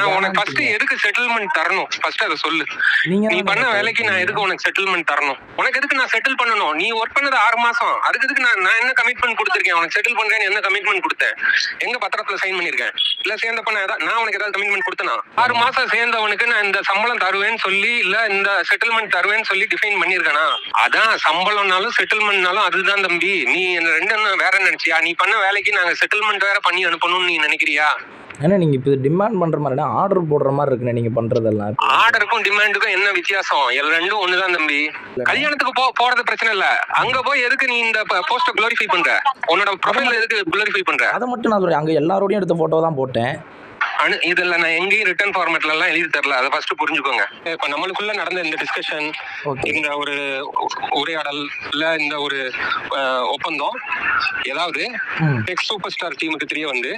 நான் உனக்கு ஃபர்ஸ்ட் எதுக்கு செட்டில்மெண்ட் தரணும்? ஃபர்ஸ்ட் அதை சொல்லு. நீ பண்ண வேலைக்கு நான் எதுக்கு உனக்கு செட்டில்மெண்ட் தரணும்? உனக்கு எதுக்கு நான் செட்டில் பண்ணணும்? நீ ஒர்க் பண்ணது 6 மாசம். அதுக்கு எதுக்கு நான் என்ன கமிட்மெண்ட் கொடுத்திருக்கேன்? உனக்கு செட்டில் பண்றேன்னு என்ன கமிட்மெண்ட் கொடுத்தேன்? எங்க பத்திரத்துல சைன் பண்ணிருக்கேன்? இல்ல சேர்ந்த பண்ண நான் உனக்கு ஏதாவது கமிட்மெண்ட் கொடுத்தனா? 6 மாசம் சேர்ந்தவனுக்கு நான் இந்த சம்பளம் தருவேன்னு சொல்லி இல்ல இந்த செட்டில்மெண்ட் தருவேன்னு சொல்லி டிஃபைன் பண்ணிருக்கேனா? அதான் சம்பளம்னாலும் செட்டில்மெண்ட்னாலும் அதுதான் தம்பி. நீ ரெண்டு வேற நினைச்சியா? நீ பண்ண வேலைக்கு நாங்க செட்டில்மெண்ட் வேற பண்ணி அனுப்பணும்னு நீ நினைக்கிறியா? ஏன்னா நீங்க இப்போ டிமாண்ட் பண்ற மாதிரி ஆர்டர் போடுற மாதிரி இருக்குண்ணே நீங்க பண்றதெல்லாம். ஆர்டருக்கும் டிமாண்டுக்கும் என்ன வித்தியாசம்? ரெண்டும் ஒண்ணுதான் தம்பி. கல்யாணத்துக்கு போறது பிரச்சனை இல்ல. அங்க போய் எதுக்கு நீ இந்த போஸ்ட குளோரிஃபை பண்ற? உன்னோட ப்ரொஃபைல் எதுக்கு குளோரிஃபை பண்ற? அதை மட்டும் நான் சொல்றேன். அங்க எல்லாரோடையும் எடுத்த போட்டோ தான் போட்டேன். இதுல நான் எங்கேயும் ரிட்டர்ன் ஃபார்மேட்ல எல்லாம் எழுதி தரல. அதை ஃபர்ஸ்ட் புரிஞ்சுக்கோங்க. இப்ப நம்மளுக்குள்ள நடந்த இந்த டிஸ்கஷன், இந்த ஒரு உரையாடல் இல்ல இந்த ஒரு ஒப்பந்தம் ஏதாவது எக்ஸ் சூப்பர் ஸ்டார் டீமுக்கு தெரிய வந்து